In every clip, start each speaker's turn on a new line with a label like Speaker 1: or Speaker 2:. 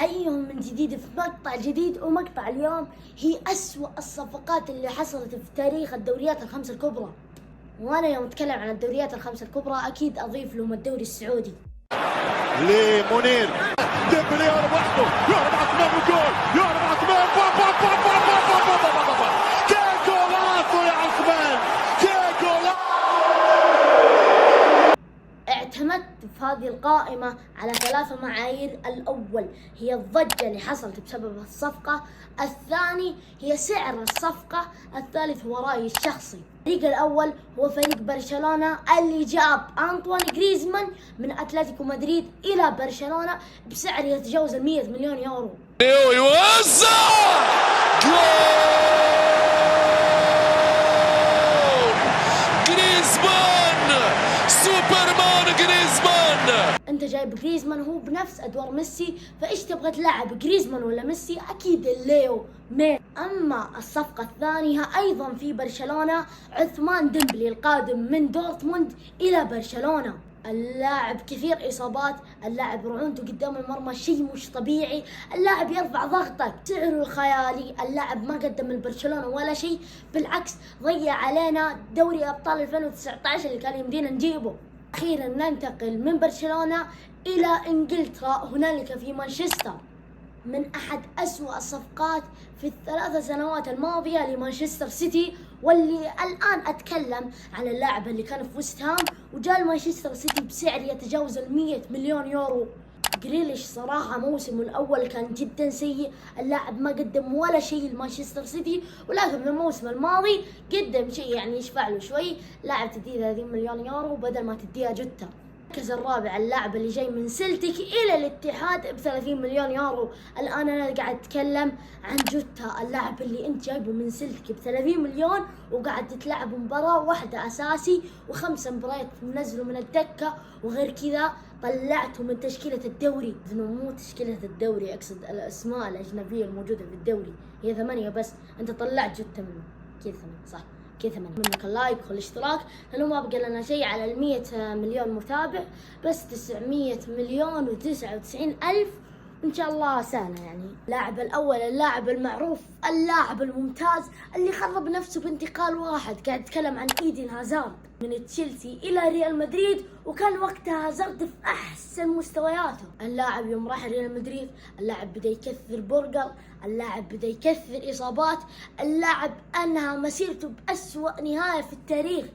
Speaker 1: حيهم من جديد في مقطع جديد، ومقطع اليوم هي أسوأ الصفقات اللي حصلت في تاريخ الدوريات الخمس الكبرى. وأنا يوم أتكلم عن الدوريات الخمس الكبرى أكيد أضيف لهم الدوري السعودي.
Speaker 2: لمنير ديمبلي يهرب وحده، يهرب عثمان وجول، يهرب عثمان كيكولاتو يا عثمان، كيكولاتو.
Speaker 1: اعتمدت في هذه القائمة على 3 معايير. الأول هي الضجة اللي حصلت بسبب الصفقة، الثاني هي سعر الصفقة، الثالث هو رأيي الشخصي. الفريق الأول هو فريق برشلونة اللي جاب أنطوان غريزمان من أتلتيكو مدريد إلى برشلونة بسعر يتجاوز 100 مليون يورو.
Speaker 2: يوزع غريزمان، سوبرمان غريزمان.
Speaker 1: انت جايب غريزمان هو بنفس ادوار ميسي، فايش تبغى تلعب غريزمان ولا ميسي؟ اكيد الليو مين. اما الصفقة الثانية ايضا في برشلونة، عثمان ديمبلي القادم من دورتموند الى برشلونة. اللاعب كثير اصابات، اللاعب رعونته قدام المرمى شيء مش طبيعي، اللاعب يرفع ضغطك، سعره خيالي، اللاعب ما قدم لبرشلونة ولا شيء، بالعكس ضيع علينا دوري ابطال 2019 اللي كان يمدينا نجيبه. أخيرا ننتقل من برشلونة إلى إنجلترا، هنالك في مانشستر من أحد أسوأ الصفقات في ال3 سنوات الماضية لمانشستر سيتي، واللي الآن أتكلم عن اللاعب اللي كان في وست هام وجاء مانشستر سيتي بسعر يتجاوز 100 مليون يورو. جريليش صراحة موسمه الأول كان جدا سيء، اللاعب ما قدم ولا شيء لمانشستر سيتي، ولكن في الموسم الماضي قدم شيء يعني يشفع له شوي. لاعب تديه 30 مليون يورو بدل ما تديها جوتا. المركز الرابع اللاعب اللي جاي من سلتيك إلى الاتحاد ب30 مليون يورو. الآن أنا قاعد أتكلم عن جوتا، اللاعب اللي أنت جايبه من سلتيك ب30 مليون وقاعد تلعب مباراة واحدة أساسي و5 مباريات منزله من الدكة، وغير كذا طلعته من تشكيلة الدوري. مو تشكيلة الدوري، أقصد الأسماء الأجنبية الموجودة في الدوري هي 8 بس، أنت طلعت جوتا منه كذا 8 صح؟ كذا منك اللايك والاشتراك، لأنه ما بقى لنا شيء على 100 مليون متابع، بس 900 مليون و99 ألف إن شاء الله سهلة يعني. اللاعب الأول اللاعب المعروف، اللاعب الممتاز اللي خرب نفسه بانتقال واحد، قاعد أتكلم عن إيدن هازارد من تشيلسي إلى ريال مدريد، وكان وقتها هازارد في أحسن مستوياته. اللاعب يوم راح ريال مدريد اللاعب بدأ يكثر برجر، اللاعب بدأ يكثر إصابات، اللاعب أنهى مسيرته بأسوأ نهاية في التاريخ.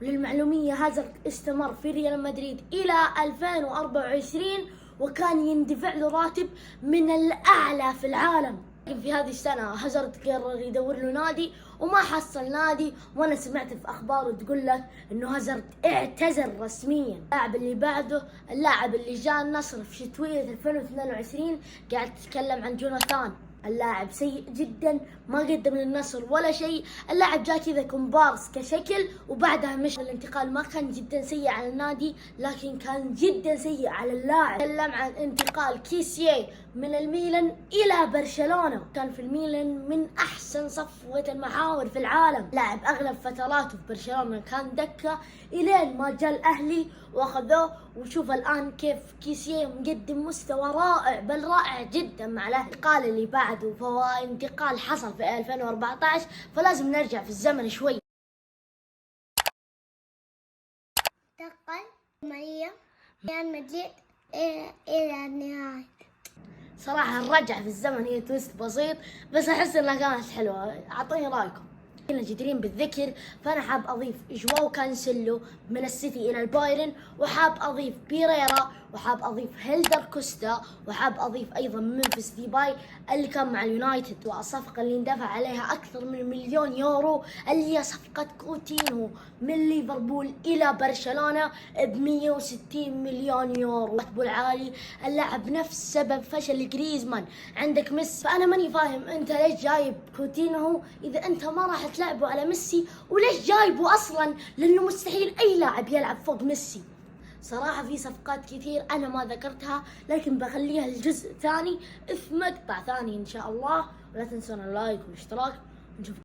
Speaker 1: وللمعلومية هازارد استمر في ريال مدريد إلى 2024 وكان يندفع له راتب من الأعلى في العالم. في هذه السنة هازارد قرر يدور له نادي وما حصل نادي، وانا سمعت في اخبار تقول لك انه هازارد اعتزل رسميا. اللاعب اللي بعده اللاعب اللي جاء النصر في شتوية 2022، قاعد تتكلم عن جوناثان. اللاعب سيء جدا، ما قدم للنصر ولا شيء، اللاعب جاء كذا كومبارس كشكل وبعدها مش. الانتقال ما كان جدا سيء على النادي، لكن كان جدا سيء على اللاعب. تكلم عن انتقال كيسيه من الميلان الى برشلونة، كان في الميلان من احسن صفوة المحاور في العالم. لاعب اغلب فتراته في برشلونة كان دكة الين ما جاء الاهلي واخذوه، وشوف الان كيف كيسيه مقدم مستوى رائع، بل رائع جدا مع الاهلي. الانتقال اللي بعده فهو انتقال حصل في 2014، فلازم نرجع في الزمن شوي.
Speaker 3: انتقل ريال مدريد إلى النهاية.
Speaker 1: صراحة الرجعة في الزمن هي تويست بسيط، بس أحس إنها كانت حلوة. أعطوني رأيكم. كنا جديرين بالذكر، فأنا حاب أضيف جواو كانسيلو من السيتي إلى البايرن، وحاب أضيف بيريرا، وحاب أضيف هيلدر كوستا، وحاب أضيف أيضا منفس ديباي اللي كان مع اليونايتد، والصفقة اللي اندفع عليها أكثر من 1,000,000 يورو اللي هي صفقة كوتينهو من ليفربول إلى برشلونة ب160 مليون يورو. راتبه العالي، اللاعب نفس سبب فشل غريزمان. عندك ميسي، فأنا ماني فاهم أنت ليش جايب كوتينهو إذا أنت ما راح تلعبه على ميسي، وليش جايبه أصلا؟ لأنه مستحيل أي لاعب يلعب فوق ميسي. صراحة في صفقات كثير أنا ما ذكرتها، لكن بخليها الجزء الثاني في مقطع ثاني إن شاء الله. ولا تنسون اللايك والاشتراك، ونشوف